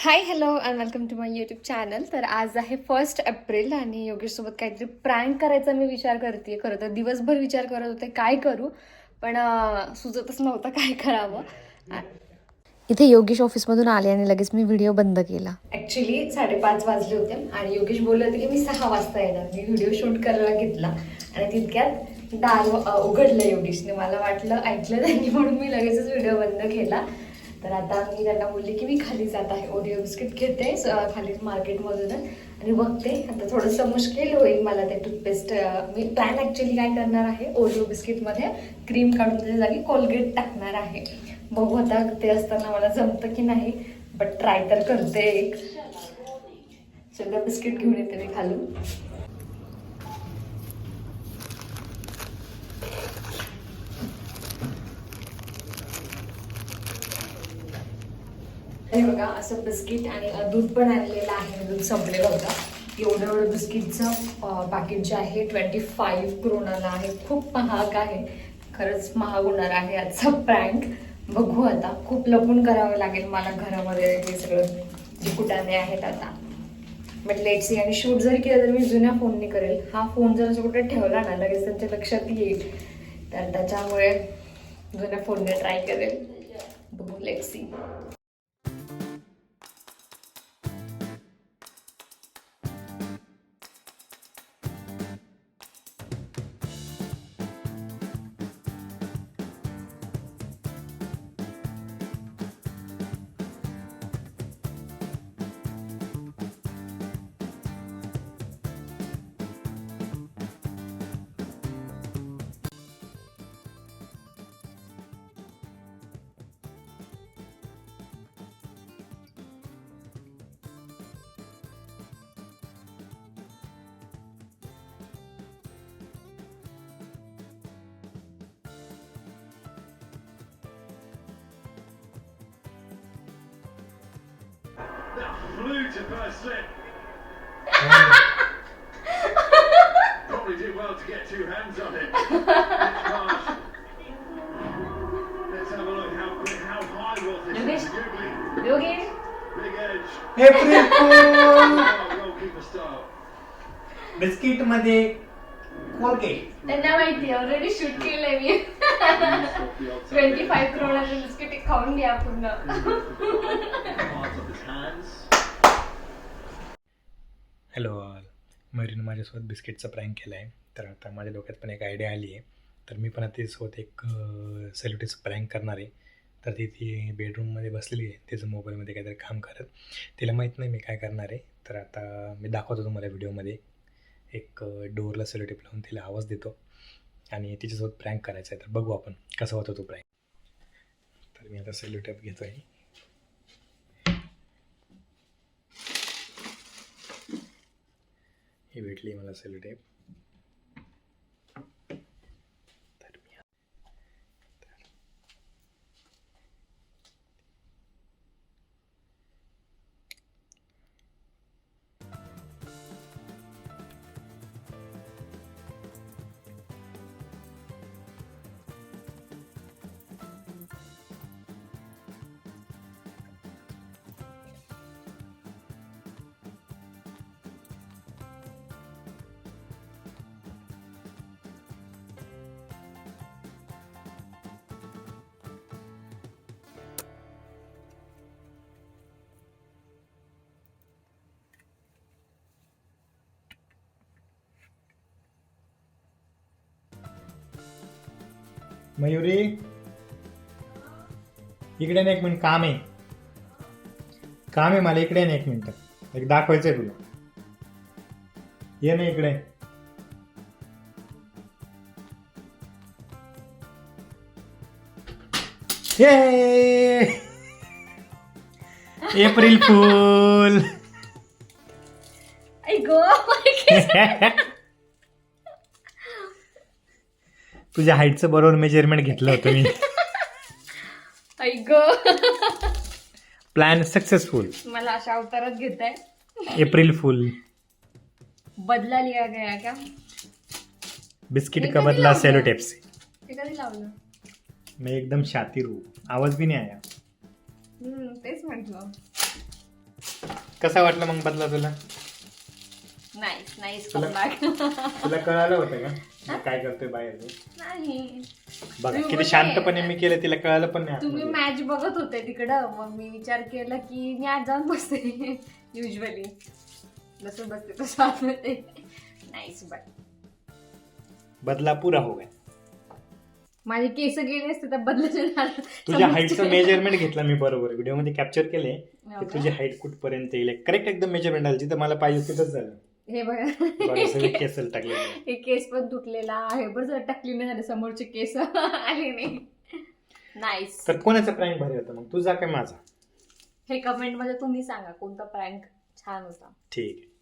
High hello and welcome to my YouTube channel. तर आज आहे 1 एप्रिल आणि योगेशसोबत काहीतरी प्रँक करायचा मी विचार करते. खरं तर दिवसभर विचार करत होते काय करू, पण सुचतच नव्हतं काय करावं. इथे योगेश ऑफिसमधून आले आणि लगेच मी व्हिडिओ बंद केला. ॲक्च्युली 5:30 वाजले होते आणि योगेश बोलले होते की मी 6 वाजता येणार. मी व्हिडिओ शूट करायला घेतला आणि तितक्यात दार उघडलं योगेशने. मला वाटलं ऐकलं त्यांनी म्हणून मी लगेचच व्हिडिओ बंद केला. तर आता मी त्यांना बोलले की मी खाली जात आहे, ओरिओ बिस्किट घेते खाली मार्केटमधून आणि बघते. आता थोडंसं मुश्किल होईल मला ते टूथपेस्ट. मी प्लॅन ॲक्च्युली काय करणार आहे, ओरिओ बिस्किटमध्ये क्रीम काढून त्याच्या जागी कोलगेट टाकणार आहे. बघू आता ते असताना मला जमतं की नाही, बट ट्राय तर करते. एक सगळं बिस्किट घेऊन येते मी खालून. हे बघा असं बिस्किट आणि दूध पण आणलेलं आहे. दूध संपलेलं होतं. एवढं बिस्किटचं पाकिट जे आहे 25 करोनाला आहे. खूप महाग आहे, खरंच महाग होणार आहे आजचा प्रँक. बघू आता, खूप लपून करावं लागेल मला घरामध्ये हे सगळं जे कुटाणे आहेत आता. But let see. आणि शूट जरी केलं तर मी जुन्या फोनने करेल. हा फोन जर असं कुठे ठेवला ना लगेच त्यांच्या लक्षात येईल, तर त्याच्यामुळे जुन्या फोनने ट्राय करेल. बघू, let see. That flew to first slip. Probably did well to get two hands on it. Mitch Marsh. Let's have a look how quick, how high was this? Yogesh. Googly. Yogesh, Big edge. April fool. Oh, goalkeeper style. Biscuit मध्ये Colgate. त्यांना माहिती already shoot केलंय मी. 25 करोडाचं biscuit खाऊन घ्या पूर्ण. Parts of his hands. Hello all, मयुरीनं माझ्यासोबत बिस्किटचा प्रँक केला आहे. तर आता माझ्या डोक्यात पण एक आयडिया आली आहे. तर मी पण आता तिच्यासोबत एक सेलिब्रिटीचं प्रँक करणार आहे. तर ती बेडरूममध्ये बसलेली आहे, तिचं मोबाईलमध्ये काहीतरी काम करत. तिला माहीत नाही मी काय करणार आहे. तर आता मी दाखवतो तुम्हाला व्हिडिओमध्ये. एक डोअरला सेलोटेप लावून तिला आवाज देतो आणि तिच्यासोबत प्रँक करायचा आहे. तर बघू आपण कसा होतो तो प्रँक. तर मी आता सेलोटेप घेतो आहे. ही भेटली मला सेलोटेप. तर मी मयुरी इकडे ना, एक मिनिट काम आहे. काम आहे मला, इकडे ना एक मिनिट. एक दाखवायचं आहे तुला. ये ना इकडे. हे एप्रिल फूल. आई गो. तुझ्या हाईटचं बरोबर मेजरमेंट घेतलं होतं मी. आई गो. Plan successful. मला अशा अवतारात घेताय. एप्रिल फूल. बदला लिया गया क्या? बिस्किट का बदला सेलो टेप से. ते कधी लावलं? मैं एकदम शातिर हूँ. आवाज भी नहीं आया. तेच म्हटलं. कसा वाटला मग बदला तुला? नाईस नाईस तुला- कमबॅक. तुला कळालं होतं का मी काय करतोय बाहेर ते? नाही बघा तुम्ही किती बोलले. शांतपणे मी केलं, तिला कळालं पण नाही तुम्ही आतमध्ये. मॅच बघत होते तिकडं, मग मी विचार केला की मी आज जाऊन बसते. युजली जसं बसते तसं आतमध्ये. नाईस बट बदला पुरा हो गया. माझे केस गेले असते तर बदलायचे. तुझ्या हाईटचं मेजरमेंट घेतलं मी बरोबर, व्हिडिओ मध्ये कॅप्चर केले की तुझी हाईट कुठपर्यंत येईल, करेक्ट एकदम मेजरमेंट आलं, जिथं मला पाहिजे तिथंच झालं. हे बघा बरं, सगळे केस टाकले. हे केस पण तुटलेला आहे, बरं जर टाकली नाही झाले, समोरचे केस आले नाही. नाईस. तर कोणाचा प्रँक भारी होता मग, तुझा काय माझा? हे कमेंट मध्ये तुम्ही सांगा कोणता प्रँक छान होता. ठीक आहे.